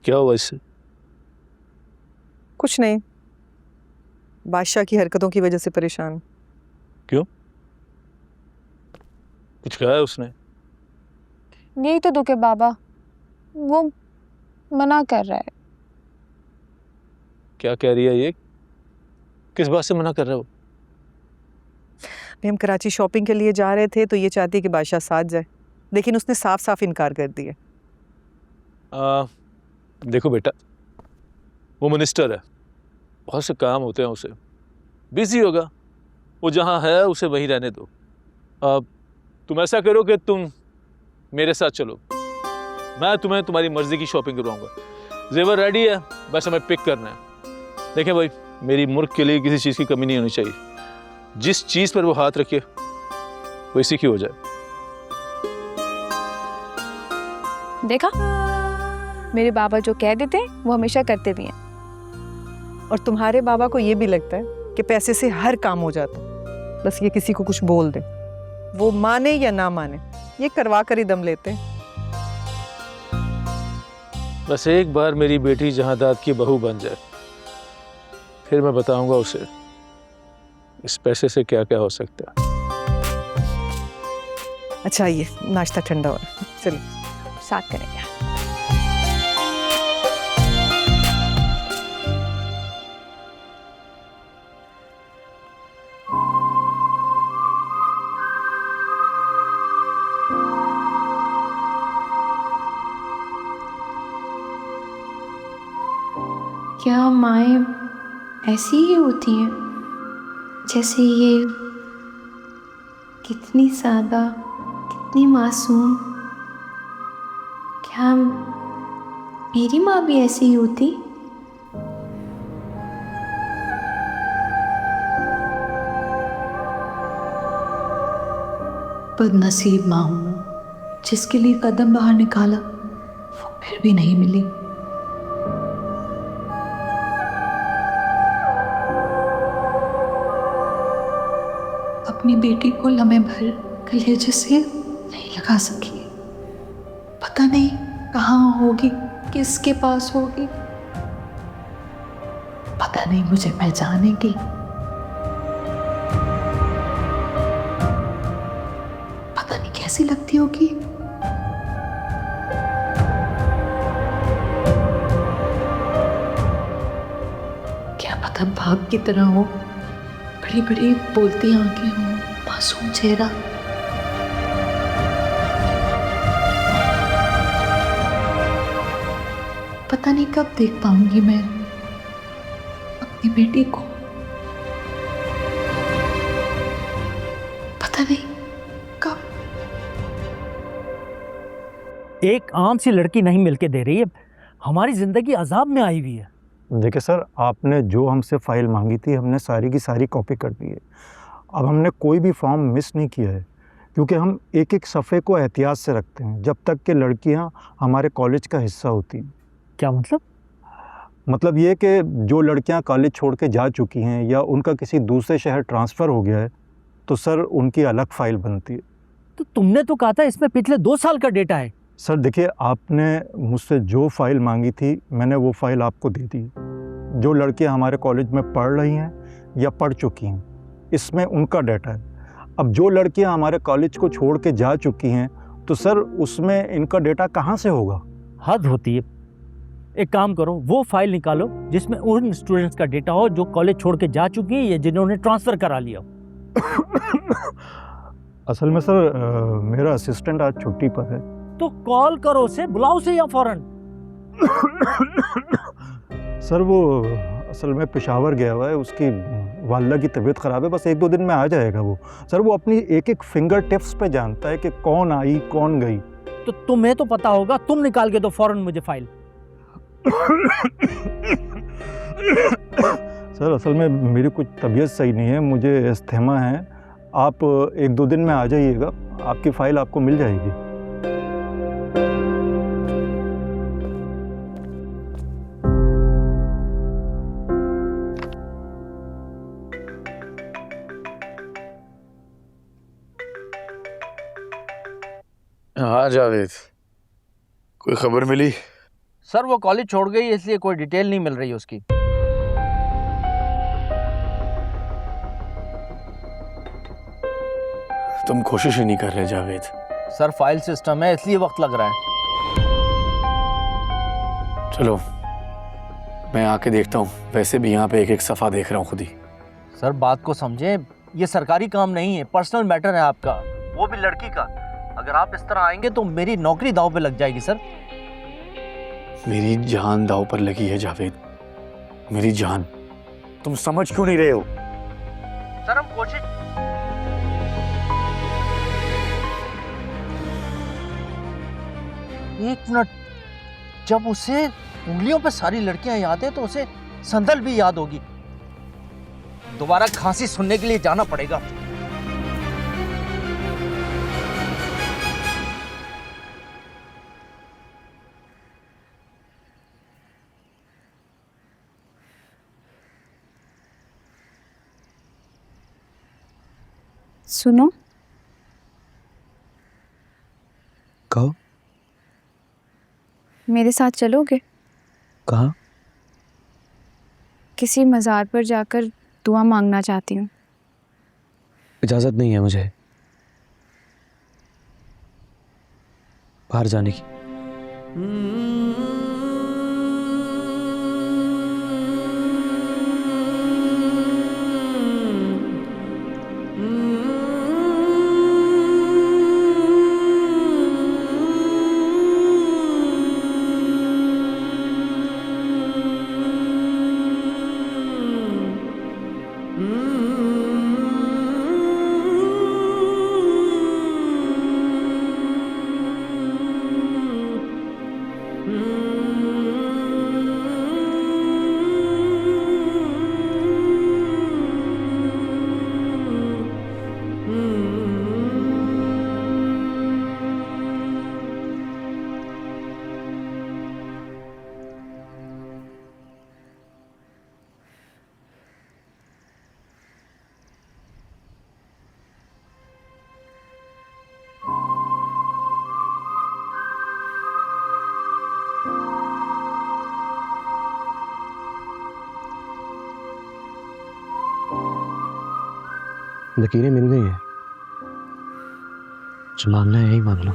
क्या हुआ इससे? कुछ नहीं, बादशाह की हरकतों की वजह से परेशान। क्यों? कुछ कहा है उसने? यही तो दुख है बाबा, वो मना कर रहा है। क्या कह रही है ये? किस बात से मना कर रहा है वो? हम कराची शॉपिंग के लिए जा रहे थे तो ये चाहती है कि बादशाह साथ जाए, लेकिन उसने साफ साफ इनकार कर दिया। देखो बेटा, वो मिनिस्टर है, बहुत से काम होते हैं उसे, बिजी होगा, वो जहाँ है उसे वहीं रहने दो। तुम ऐसा करो कि तुम मेरे साथ चलो, मैं तुम्हें तुम्हारी मर्जी की शॉपिंग करवाऊंगा। जेवर रेडी है, बस हमें पिक करना है। देखें भाई, मेरी मुल्क के लिए किसी चीज़ की कमी नहीं होनी चाहिए। जिस चीज़ पर वो हाथ रखे वो इसी की हो जाए। देखा, मेरे बाबा जो कह देते हैं वो हमेशा करते भी हैं। और तुम्हारे बाबा को ये भी लगता है कि पैसे से हर काम हो जाता, बस ये किसी को कुछ बोल दे, वो माने या ना माने, ये करवा कर ही दम लेते हैं। बस एक बार मेरी बेटी जहादाद की बहू बन जाए, फिर मैं बताऊंगा उसे इस पैसे से क्या क्या हो सकता है। अच्छा, ये नाश्ता ठंडा हो रहा है, चलिए साथ करेंगे। क्या माएँ ऐसी ही होती हैं जैसे ये? कितनी सादा, कितनी मासूम। क्या मेरी माँ भी ऐसी ही होती? बदनसीब माँ हूँ मैं, जिसके लिए कदम बाहर निकाला वो फिर भी नहीं मिली। अपनी बेटी को लम्हे भर कलेजे से नहीं लगा सकी। पता नहीं कहाँ होगी, किसके पास होगी, पता नहीं मुझे पहचानेगी, पता नहीं कैसी लगती होगी। क्या पता बाप की तरह हो, बड़ी बड़ी बोलती आंखें हों, मासूम चेहरा। पता नहीं कब देख पाऊंगी मैं अपनी बेटी को, पता नहीं कब। एक आम सी लड़की नहीं मिलके दे रही है, हमारी जिंदगी अजाब में आई हुई है। देखिए सर, आपने जो हमसे फ़ाइल मांगी थी हमने सारी की सारी कॉपी कर दी है। अब हमने कोई भी फॉर्म मिस नहीं किया है, क्योंकि हम एक एक सफ़े को एहतियात से रखते हैं जब तक कि लड़कियां हमारे कॉलेज का हिस्सा होती हैं। क्या मतलब? मतलब ये कि जो लड़कियां कॉलेज छोड़ के जा चुकी हैं या उनका किसी दूसरे शहर ट्रांसफ़र हो गया है तो सर उनकी अलग फ़ाइल बनती है। तो तुमने तो कहा था इसमें पिछले 2 साल का डेटा है। सर देखिए, आपने मुझसे जो फ़ाइल मांगी थी मैंने वो फ़ाइल आपको दे दी। जो लड़कियां हमारे कॉलेज में पढ़ रही हैं या पढ़ चुकी हैं, इसमें उनका डाटा है। अब जो लड़कियां हमारे कॉलेज को छोड़ के जा चुकी हैं तो सर उसमें इनका डेटा कहाँ से होगा? हद होती है। एक काम करो, वो फाइल निकालो जिसमें उन स्टूडेंट्स का डेटा हो जो कॉलेज छोड़ के जा चुकी हैं या जिन्होंने ट्रांसफ़र करा लिया हो। असल में सर मेरा असिस्टेंट आज छुट्टी पर है। तो कॉल करो उसे, बुलाओ उसे या फौरन। सर वो असल में पेशावर गया हुआ है, उसकी वालिदा की तबीयत ख़राब है, बस 1-2 दिन में आ जाएगा वो। सर वो अपनी एक एक फिंगर टिप्स पे जानता है कि कौन आई कौन गई। तो तुम्हें तो पता होगा, तुम निकाल के दो फौरन मुझे फाइल। सर असल में मेरी कुछ तबीयत सही नहीं है, मुझे अस्थमा है। आप 1-2 दिन में आ जाइएगा, आपकी फ़ाइल आपको मिल जाएगी। हाँ जावेद, कोई खबर मिली? सर वो कॉलेज छोड़ गई इसलिए कोई डिटेल नहीं मिल रही उसकी। तुम कोशिश ही नहीं कर रहे जावेद। सर फाइल सिस्टम है इसलिए वक्त लग रहा है। चलो मैं आके देखता हूँ, वैसे भी यहाँ पे एक एक सफ़ा देख रहा हूँ खुद ही। सर बात को समझें, ये सरकारी काम नहीं है, पर्सनल मैटर है आपका, वो भी लड़की का। अगर आप इस तरह आएंगे तो मेरी नौकरी दांव पे लग जाएगी सर। मेरी जान दांव पर लगी है जावेद, मेरी जान। तुम समझ क्यों नहीं रहे हो? सर हम कोशिश। एक मिनट, जब उसे उंगलियों पे सारी लड़कियां याद है तो उसे संदल भी याद होगी। दोबारा खांसी सुनने के लिए जाना पड़ेगा। सुनो, कहो। मेरे साथ चलोगे? कहाँ? किसी मज़ार पर जाकर दुआ मांगना चाहती हूँ। इजाज़त नहीं है मुझे बाहर जाने की। लकीरें मिल गई हैं, जो मांगना है यही मांग लो।